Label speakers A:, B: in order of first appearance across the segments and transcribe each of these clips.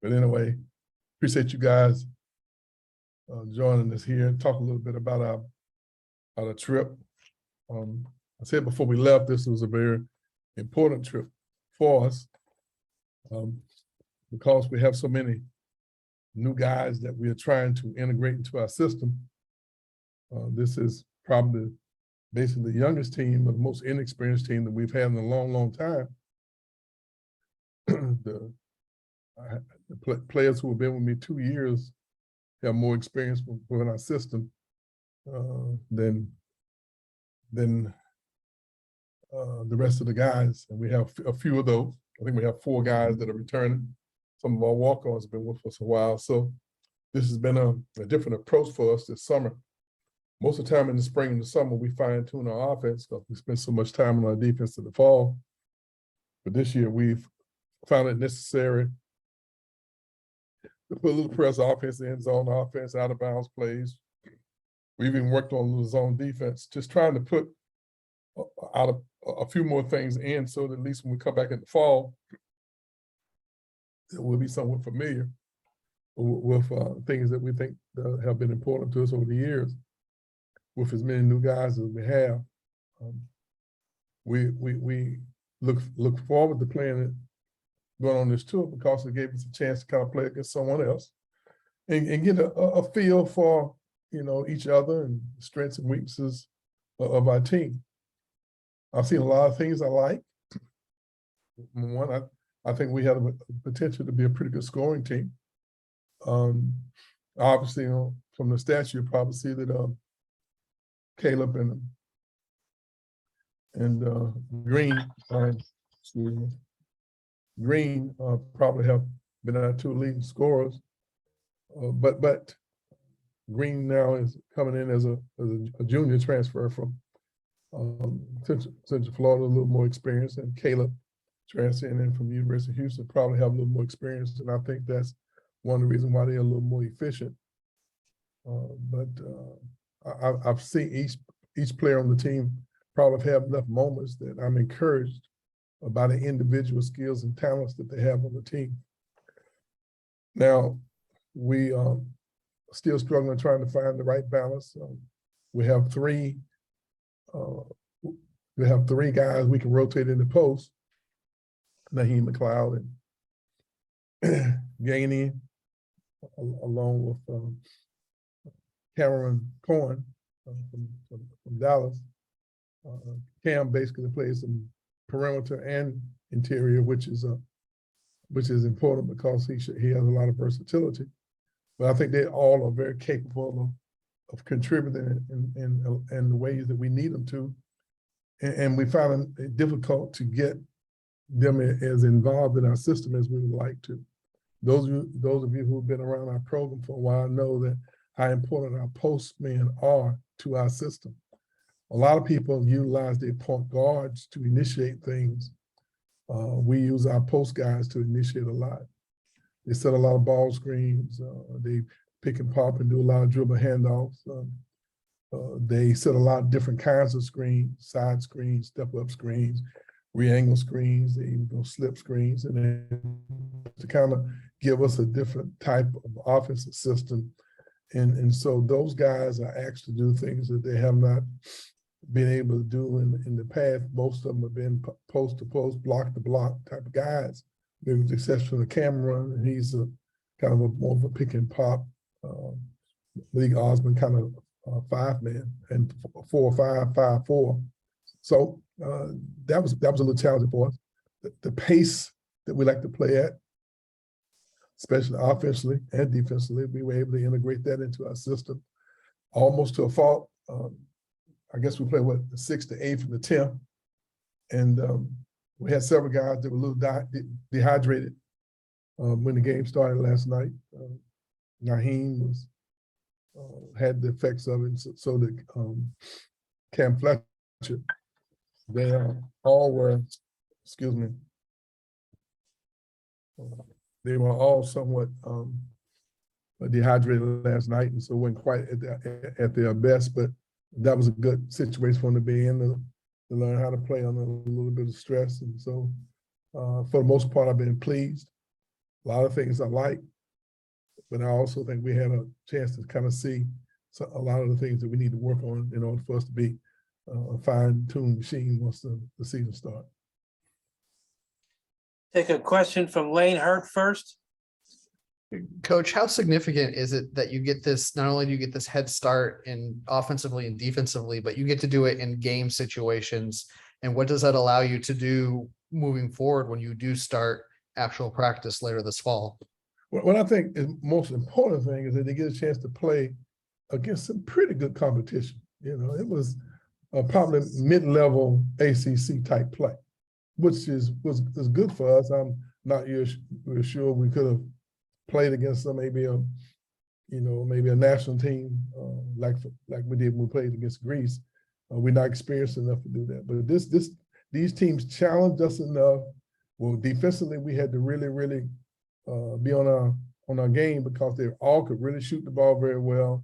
A: But anyway, appreciate you guys joining us here and talk a little bit about our trip. I said before we left, this was a very important trip for us because we have so many new guys that we are trying to integrate into our system. This is probably basically the youngest team, or the most inexperienced team that we've had in a long, long time. The players who have been with me 2 years have more experience within our system than the rest of the guys. And we have a few of those. I think we have 4 guys that are returning. Some of our walk-ons have been with us a while. So this has been a different approach for us this summer. Most of the time in the spring and the summer, we fine-tune our offense because we spend so much time on our defense in the fall. But this year, we've found it necessary to put a little pressure offense, end zone offense, out of bounds plays. We've even worked on a little zone defense, just trying to put out a few more things in so that at least when we come back in the fall, it will be somewhat familiar with things that we think have been important to us over the years. With as many new guys as we have, we look forward to playing it, going on this tour, because it gave us a chance to kind of play against someone else and get a feel for, you know, each other and strengths and weaknesses of our team. I've seen a lot of things I like. One, I think we have a potential to be a pretty good scoring team. Obviously, you know, from the stats, you'll probably see that Caleb and Green, Green probably have been our 2 leading scorers, but Green now is coming in as a junior transfer from Central Florida, a little more experience, and Caleb transferring in from the University of Houston probably have a little more experience, and I think that's one of the reasons why they're a little more efficient. I've seen each player on the team probably have enough moments that I'm encouraged about the individual skills and talents that they have on the team. Now, we still struggling trying to find the right balance. We have 3 guys we can rotate in the post: Naheem McLeod and Gainey, along with Cameron Cohen from Dallas. Cam basically plays some perimeter and interior, which is important because he has a lot of versatility. But I think they all are very capable of contributing in the ways that we need them to, and we found it difficult to get them as involved in our system as we would like to. Those of you who've been around our program for a while know that how important our postmen are to our system. A lot of people utilize their point guards to initiate things. We use our post guys to initiate a lot. They set a lot of ball screens. They pick and pop and do a lot of dribble handoffs. They set a lot of different kinds of screens: side screens, step-up screens, re-angle screens, they even go slip screens, and then to kind of give us a different type of offensive system. And so those guys are asked to do things that they have not been able to do in the past. Most of them have been post to post, block to block type of guys. Maybe with the exception of Cameron, and he's kind of more of a pick and pop, League Osmond kind of 5-man and 4-5, 5-4. So that was a little challenging for us. The pace that we like to play at, especially offensively and defensively, we were able to integrate that into our system almost to a fault. I guess we played, the 6th, the 8th, and the 10th. And we had several guys that were a little dehydrated when the game started last night. Naheem had the effects of it, so did Cam Fletcher. They all were, they were all somewhat dehydrated last night, and so weren't quite at their best, but that was a good situation for them to be in, to learn how to play under a little bit of stress. And so for the most part, I've been pleased. a lot of things I like, but I also think we had a chance to kind of see a lot of the things that we need to work on in order for us to be a fine-tuned machine once the season starts.
B: Take a question from Lane Hurt first.
C: Coach, how significant is it that you get this, not only do you get this head start in offensively and defensively, but you get to do it in game situations? And what does that allow you to do moving forward when you do start actual practice later this fall?
A: What I think is most important thing is that they get a chance to play against some pretty good competition. You know, it was probably mid-level ACC type play, which was good for us. I'm not real sure we could have played against some maybe a national team like we did when we played against Greece. We're not experienced enough to do that. But these teams challenged us enough. Well, defensively, we had to really be on our game because they all could really shoot the ball very well.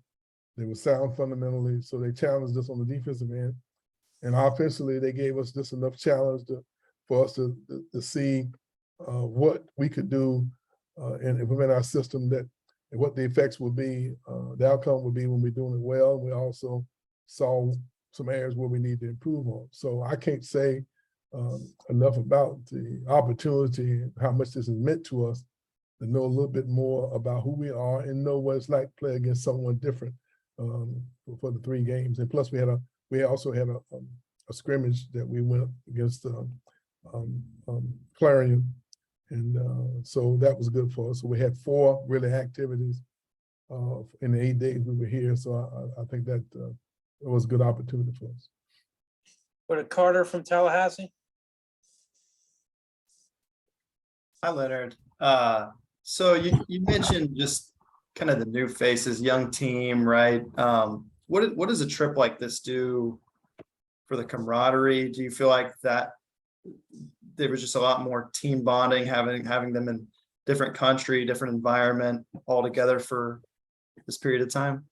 A: They were sound fundamentally, so they challenged us on the defensive end. And offensively, they gave us just enough challenge for us to see what we could do and implement our system, and what the effects would be, the outcome would be when we're doing it well. We also saw some areas where we need to improve on. So I can't say enough about the opportunity and how much this has meant to us to know a little bit more about who we are and know what it's like to play against someone different for the 3 games. And plus we also had a scrimmage that we went against Clarion. And so that was good for us. So we had 4 really activities in the 8 days we were here. So I think that it was a good opportunity for us.
B: Go to Carter from Tallahassee.
D: Hi, Leonard. So you mentioned just kind of the new faces, young team, right? What does a trip like this do for the camaraderie? Do you feel like that there was just a lot more team bonding, having them in different country, different environment all together for this period of time?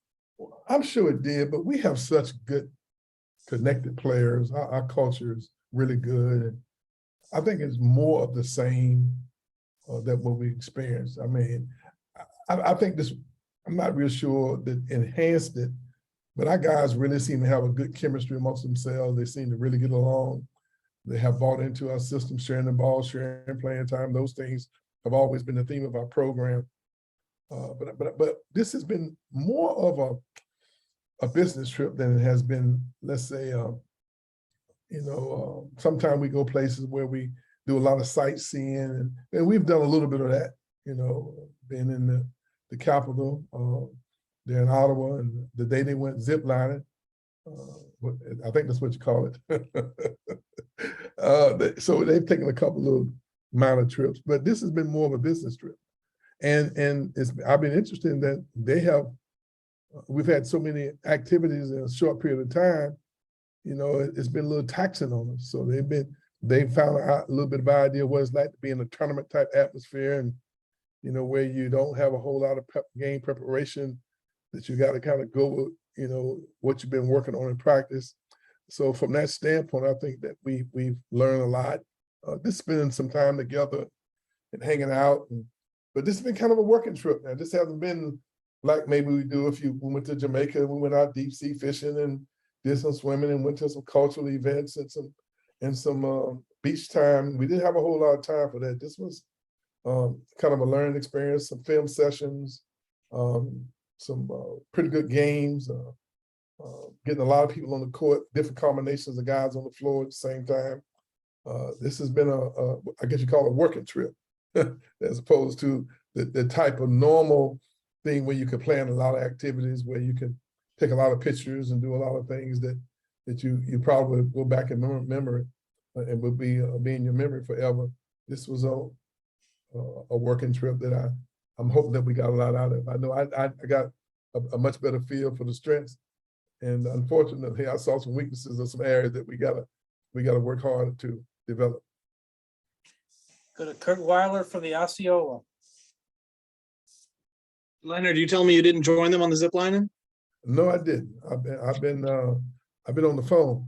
A: I'm sure it did, but we have such good connected players. Our culture is really good. And I think it's more of the same than what we experienced. I mean, I think this, I'm not real sure that enhanced it, but our guys really seem to have a good chemistry amongst themselves. They seem to really get along. They have bought into our system, sharing the ball, sharing playing time. Those things have always been the theme of our program. But this has been more of a business trip than it has been, let's say, sometimes we go places where we do a lot of sightseeing, and we've done a little bit of that, being in the capital, there in Ottawa, and the day they went ziplining, I think that's what you call it. So they've taken a couple of minor trips, but this has been more of a business trip. And I've been interested in that we've had so many activities in a short period of time, it's been a little taxing on us. So they found out a little bit of idea what it's like to be in a tournament type atmosphere, and where you don't have a whole lot of game preparation, that you got to kind of go with, what you've been working on in practice. So from that standpoint, I think that we've learned a lot. Just spending some time together and hanging out, but this has been kind of a working trip now. This hasn't been like maybe we do if we went to Jamaica, we went out deep sea fishing and did some swimming and went to some cultural events and some beach time. We didn't have a whole lot of time for that. This was kind of a learning experience, some film sessions, some pretty good games, getting a lot of people on the court, different combinations of guys on the floor at the same time. This has been I guess you call it a working trip, as opposed to the type of normal thing where you can plan a lot of activities, where you can take a lot of pictures and do a lot of things that you probably go back and remember and would be in your memory forever. This was a working trip that I'm hoping that we got a lot out of. I know I got a much better feel for the strengths, and unfortunately, I saw some weaknesses in some areas that we gotta work hard to develop.
B: Go to Kurt Weiler from the Osceola.
E: Leonard, you tell me you didn't join them on the zip lining?
A: No, I didn't. I've been on the phone.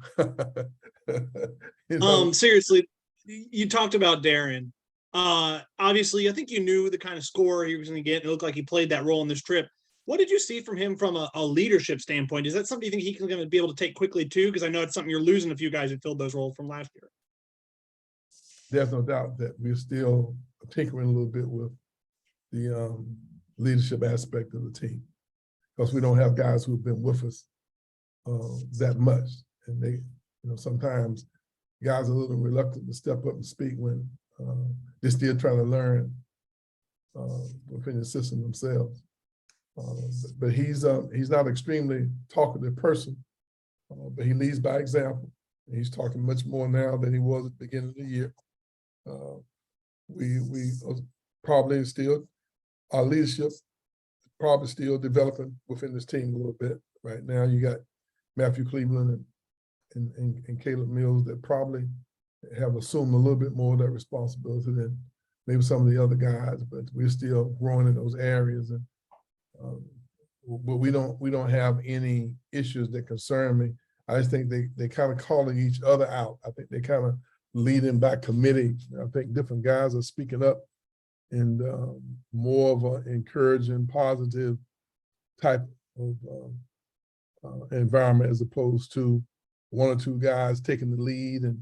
E: Seriously, you talked about Darren. Obviously, I think you knew the kind of score he was going to get. It looked like he played that role in this trip. What did you see from him from a leadership standpoint? Is that something you think he's going to be able to take quickly too? Because I know it's something you're losing a few guys who filled those roles from last year.
A: There's no doubt that we're still tinkering a little bit with the leadership aspect of the team, because we don't have guys who've been with us that much, and they, sometimes guys are a little reluctant to step up and speak when they're still trying to learn within the system themselves. But he's not an extremely talkative person, but he leads by example. He's talking much more now than he was at the beginning of the year. We probably still, our leadership probably still developing within this team a little bit. Right now, you got Matthew Cleveland and Caleb Mills that probably have assumed a little bit more of that responsibility than maybe some of the other guys, but we're still growing in those areas. And but we don't have any issues that concern me. I just think they kind of calling each other out. I think they kind of leading by committee. I think different guys are speaking up and more of an encouraging, positive type of environment, as opposed to one or two guys taking the lead and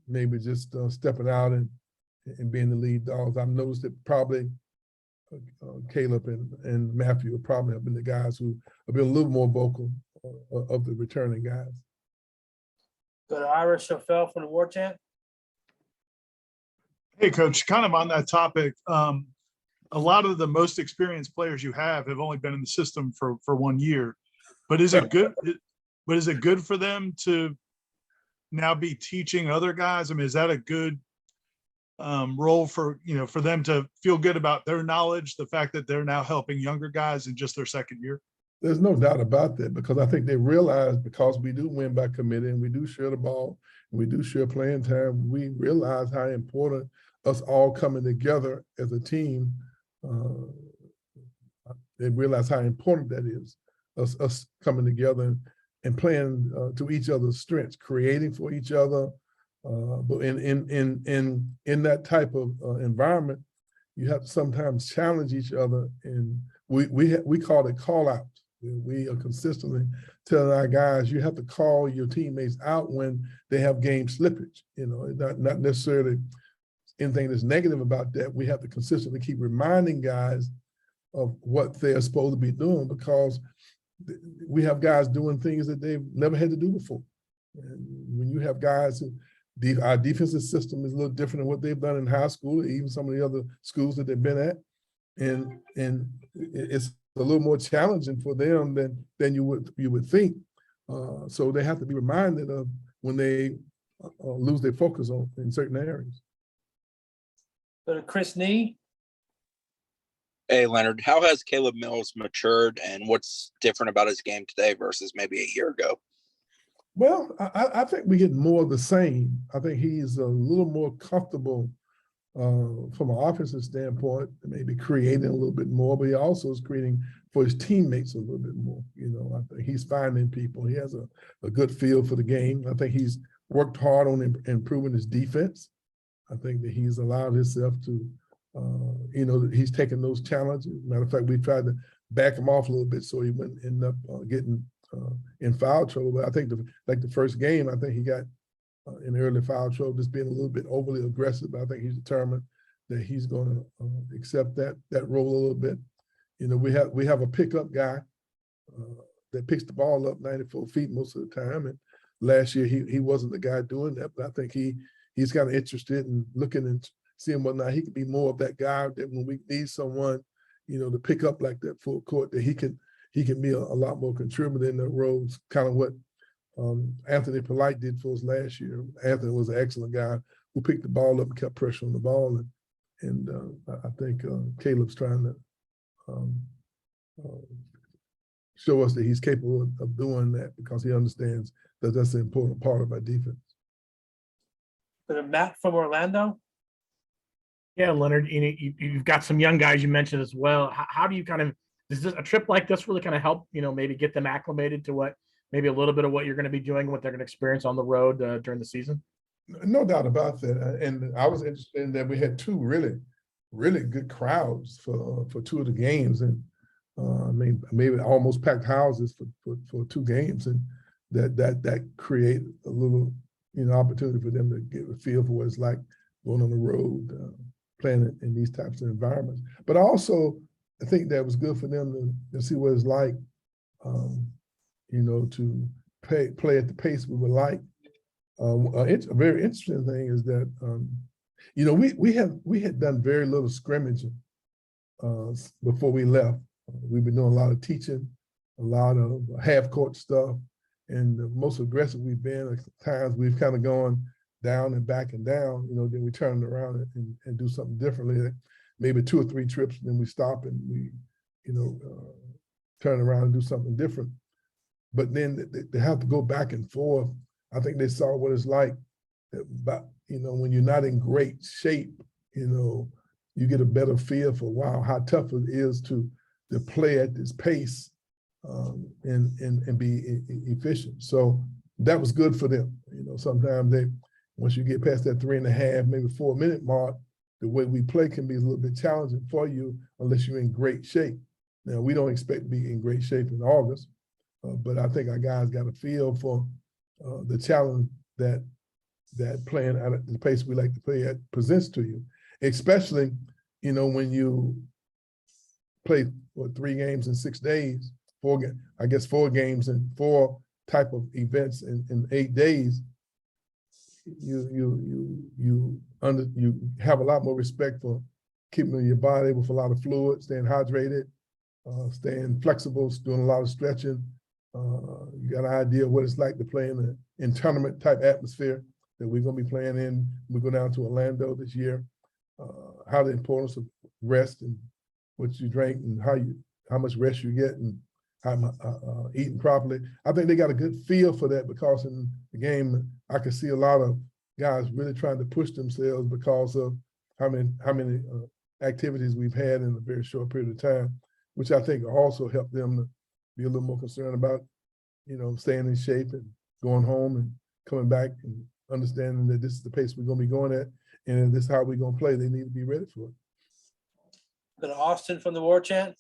A: maybe just stepping out and being the lead dogs. I've noticed that probably Caleb and Matthew would probably have been the guys who have been a little more vocal of the returning guys.
B: Go to Ira Schoffel for the war chant.
F: Hey, Coach, kind of on that topic, a lot of the most experienced players you have only been in the system for 1 year. But is it good? But is it good for them to now be teaching other guys? I mean, is that a good role for them to feel good about their knowledge, the fact that they're now helping younger guys in just their second year?
A: There's no doubt about that, because I think they realize, because we do win by committee and we do share the ball and we do share playing time, we realize how important us all coming together as a team. They realize how important that is, us coming together and playing to each other's strengths, creating for each other. But in that type of environment, you have to sometimes challenge each other, and we call it call out. We are consistently telling our guys, you have to call your teammates out when they have game slippage. Not necessarily anything that's negative about that. We have to consistently keep reminding guys of what they're supposed to be doing, because we have guys doing things that they've never had to do before. And when you have guys, our defensive system is a little different than what they've done in high school, or even some of the other schools that they've been at. And it's a little more challenging for them than you would think. So they have to be reminded of when they lose their focus in certain areas.
B: Go to Chris Nee.
G: Hey, Leonard, how has Caleb Mills matured, and what's different about his game today versus maybe a year ago?
A: Well, I think we get more of the same. I think he's a little more comfortable from an offensive standpoint, maybe creating a little bit more, but he also is creating for his teammates a little bit more. I think he's finding people. He has a good feel for the game. I think he's worked hard on improving his defense. I think that he's allowed himself to, he's taken those challenges. Matter of fact, we tried to back him off a little bit so he wouldn't end up getting in foul trouble. But I think the first game, I think he got in early foul trouble, just being a little bit overly aggressive. But I think he's determined that he's going to accept that role a little bit. We have a pickup guy that picks the ball up 94 feet most of the time. And last year he wasn't the guy doing that, but I think he's kind of interested in looking and seeing whether or not he could be more of that guy that when we need someone, to pick up like that full court, that he can be a lot more contributor in the roles, kind of what Anthony Polite did for us last year. Anthony was an excellent guy who picked the ball up and kept pressure on the ball. And I think Caleb's trying to show us that he's capable of doing that, because he understands that that's an important part of our defense.
B: Go to Matt from Orlando.
H: Yeah, Leonard, you've got some young guys you mentioned as well. How do you does a trip like this really kind of help, maybe get them acclimated to maybe a little bit of what you're going to be doing, what they're going to experience on the road during the season?
A: No doubt about that. And I was interested in that we had two really good crowds for two of the games, and I mean maybe almost packed houses for two games, and that create a little opportunity for them to get a feel for what it's like going on the road, playing in these types of environments. But also I think that was good for them to see what it's like, to play at the pace we would like. A very interesting thing is that we had done very little scrimmaging before we left. We've been doing a lot of teaching, a lot of half court stuff, and the most aggressive we've been. At times we've kind of gone down and back and down. Then we turn around and do something differently. Like maybe 2 or 3 trips, then we stop and we turn around and do something different. But then they have to go back and forth. I think they saw what it's like, but when you're not in great shape, you get a better feel for how tough it is to play at this pace and be efficient. So that was good for them. Sometimes once you get past that 3.5, maybe 4 minute mark, the way we play can be a little bit challenging for you unless you're in great shape. Now we don't expect to be in great shape in August, but I think our guys got a feel for the challenge that playing at the pace we like to play at presents to you, especially when you play 3 games in 6 days, 4 games and 4 type of events in 8 days. You have a lot more respect for keeping your body with a lot of fluid, staying hydrated, staying flexible, doing a lot of stretching. You got an idea of what it's like to play in tournament type atmosphere that we're going to be playing in. We go down to Orlando this year. How the importance of rest and what you drink and how much rest you get and how eating properly. I think they got a good feel for that, because in the game I could see a lot of guys really trying to push themselves because of how many activities we've had in a very short period of time, which I think also helped them to be a little more concerned about, staying in shape and going home and coming back and understanding that this is the pace we're going to be going at, and this is how we're going to play. They need to be ready for it.
B: Go to Austin from the War Chant.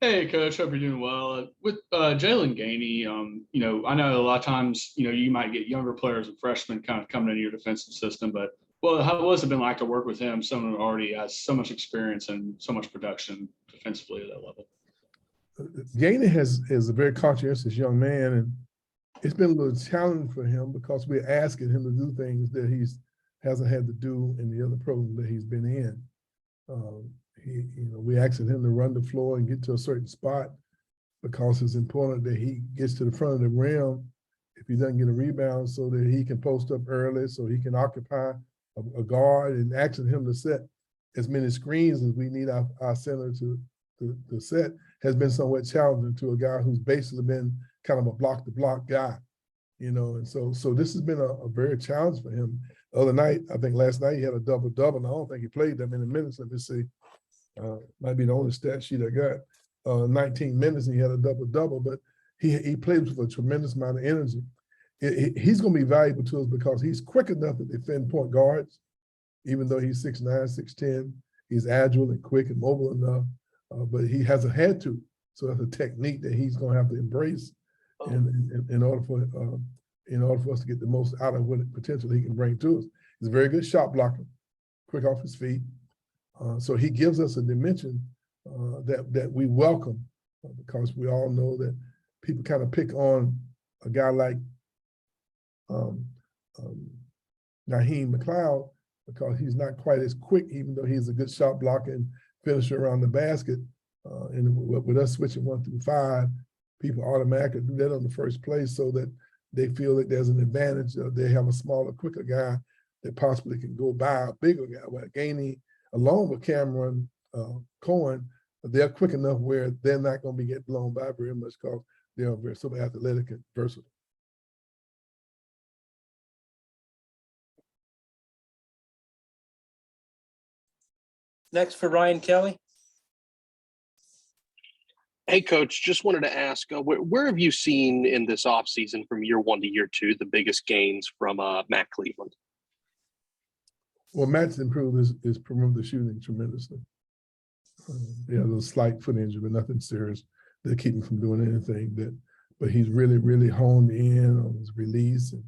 I: Hey, Coach. Hope you're doing well. With Jalen Gainey, I know a lot of times, you might get younger players and freshmen kind of coming into your defensive system, but what's it been like to work with him, someone who already has so much experience and so much production defensively at that level?
A: Gainey is a very conscientious young man, and it's been a little challenging for him because we're asking him to do things that he hasn't had to do in the other program that he's been in. We asking him to run the floor and get to a certain spot because it's important that he gets to the front of the rim if he doesn't get a rebound, so that he can post up early, so he can occupy a guard, and asking him to set as many screens as we need our center to set has been somewhat challenging to a guy who's basically been kind of a block-to-block guy, and so this has been a very challenge for him. Other night, I think last night he had a double-double, and I don't think he played that many minutes. Let me see. Might be the only stat sheet I got. 19 minutes and he had a double-double, but he plays with a tremendous amount of energy. He's going to be valuable to us because he's quick enough to defend point guards, even though he's 6'9", 6'10". He's agile and quick and mobile enough, but he hasn't had to. So that's a technique that he's going to have to embrace in order for us to get the most out of what potential he can bring to us. He's a very good shot blocker, quick off his feet. So he gives us a dimension that we welcome, because we all know that people kind of pick on a guy like Naheem McLeod because he's not quite as quick, even though he's a good shot blocker and finisher around the basket. And with us switching 1 through 5, people automatically do that on the first play so that they feel that there's an advantage. They have a smaller, quicker guy that possibly can go by a bigger guy. Well, Gainey, along with Cameron Cohen, they're quick enough where they're not going to be getting blown by very much because they're very so athletic and versatile.
B: Next for Ryan Kelly.
J: Hey, Coach, just wanted to ask, where have you seen in this offseason from year 1 to year 2 the biggest gains from Matt Cleveland?
A: Well, Matt's improved the shooting tremendously. He has a slight foot injury, but nothing serious that keep him from doing anything. But he's really honed in on his release, and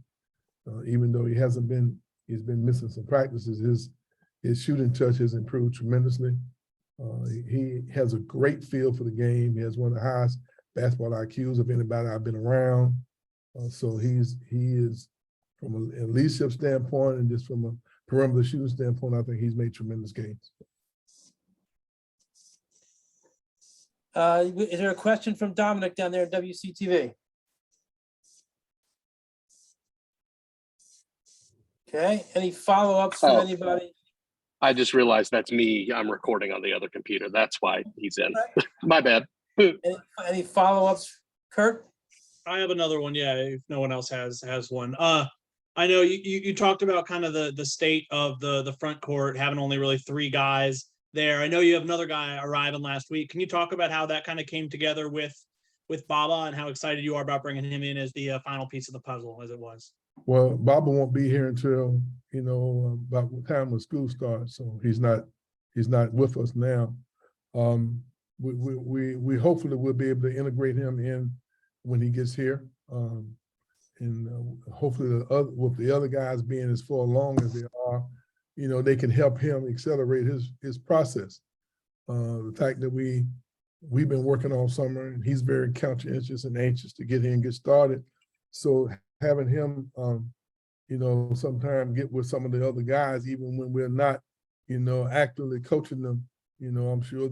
A: even though he's been missing some practices, his shooting touch has improved tremendously. He has a great feel for the game. He has one of the highest basketball IQs of anybody I've been around. So he is from a leadership standpoint and just from a perimeter shooting standpoint, I think he's made tremendous gains.
B: Is there a question from Dominic down there at WCTV? Okay, any follow-ups from anybody?
J: I just realized that's me. I'm recording on the other computer. That's why he's in. My bad.
B: Any follow-ups, Kurt?
E: I have another one. Yeah, if no one else has one. I know you talked about kind of the state of the front court, having only really 3 guys there. I know you have another guy arriving last week. Can you talk about how that kind of came together with Baba and how excited you are about bringing him in as the final piece of the puzzle as it was?
A: Well, Baba won't be here until about the time when school starts, so he's not with us now. We hopefully will be able to integrate him in when he gets here, and hopefully with the other guys being as far along as they are, they can help him accelerate his process. The fact that we've been working all summer, and he's very conscientious and anxious to get here and get started. So having him, sometime get with some of the other guys, even when we're not, actively coaching them, I'm sure a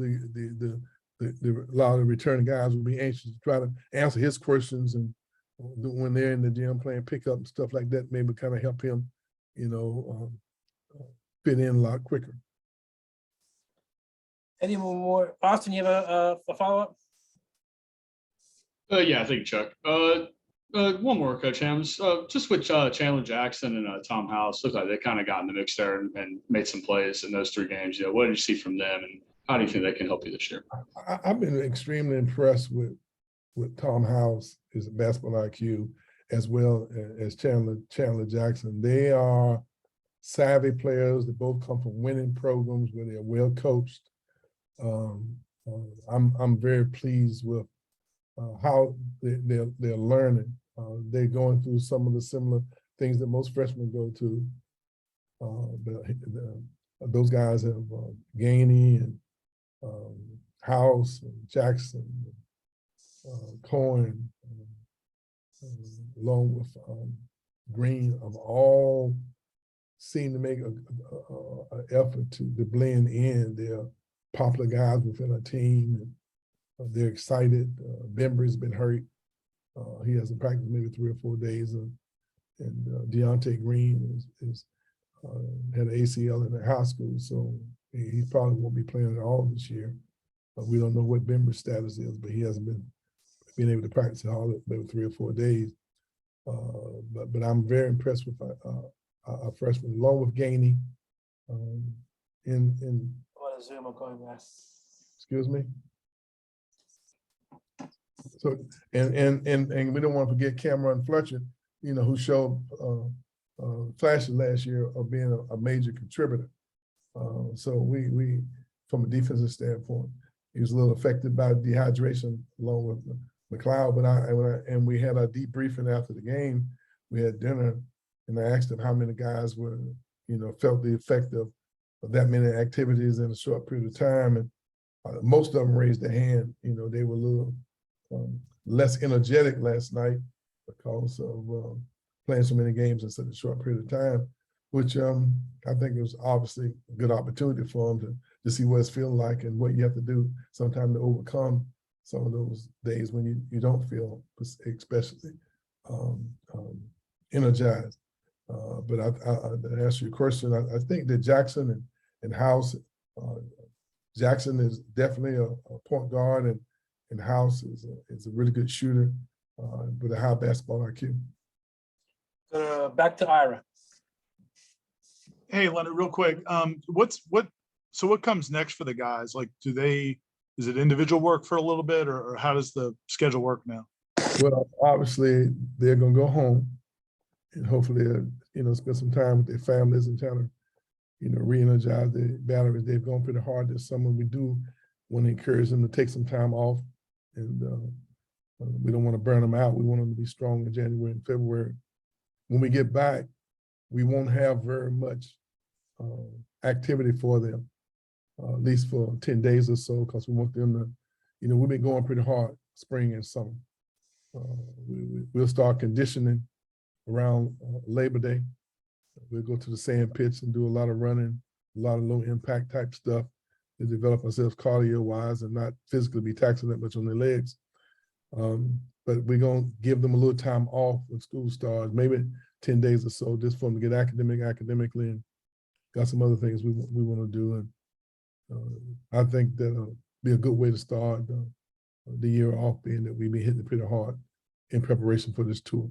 A: lot of the returning guys will be anxious to try to answer his questions, and when they're in the gym playing pickup and stuff like that, maybe kind of help him, fit in a lot quicker.
B: Any more? Austin, you have a follow-up?
I: Yeah, thank you, Chuck. One more, Coach Hams. Just with Chandler Jackson and Tom House, looks like they kind of got in the mix there and made some plays in those 3 games. What did you see from them, and how do you think they can help you this year?
A: I've been extremely impressed with Tom House, his basketball IQ, as well as Chandler Jackson. They are savvy players. They both come from winning programs where they're well coached. I'm very pleased with how they're learning. They're going through some of the similar things that most freshmen go to. But those guys have Gainey and House and Jackson, Cohen, along with Green, of all seem to make an effort to blend in. They're popular guys within a team, and they're excited. Bembry's been hurt. He hasn't practiced maybe 3 or 4 days, and Deontay Green is had an ACL in the high school, so he probably won't be playing at all this year. We don't know what Bembry's status is, but he hasn't been able to practice at all maybe 3 or 4 days. But I'm very impressed with our freshman, along with Gainey.
B: On a Zoom, I'm going back.
A: Excuse me. So and we don't want to forget Cameron Fletcher, who showed flashes last year of being a major contributor. So we from a defensive standpoint, he was a little affected by dehydration along with McLeod. But we had a debriefing after the game. We had dinner, and I asked him how many guys were, felt the effect of that many activities in a short period of time, and most of them raised their hand. They were a little less energetic last night because of playing so many games in such a short period of time, which I think it was obviously a good opportunity for them to see what it's feeling like and what you have to do sometimes to overcome some of those days when you don't feel especially energized. But to answer your question, I think that Jackson and House, Jackson is definitely a point guard, and House is a really good shooter with a high basketball IQ.
B: Back to Ira.
F: Hey, Leonard, real quick. What comes next for the guys? Like, do they Is it individual work for a little bit, or how does the schedule work now?
A: Well, obviously, they're gonna go home and hopefully, spend some time with their families and try to, re-energize the batteries. They've gone pretty hard this summer. We do want to encourage them to take some time off, and we don't want to burn them out. We want them to be strong in January and February. When we get back, we won't have very much activity for them, at least for 10 days or so, because we want them to, we've been going pretty hard spring and summer. We'll start conditioning around Labor Day. We'll go to the sand pitch and do a lot of running, a lot of low impact type stuff to develop ourselves cardio wise and not physically be taxing that much on their legs. But we're gonna give them a little time off when school starts, maybe 10 days or so, just for them to get academically, and got some other things we want to do. And I think that'll be a good way to start the year off, being that we've been hitting it pretty hard in preparation for this tour.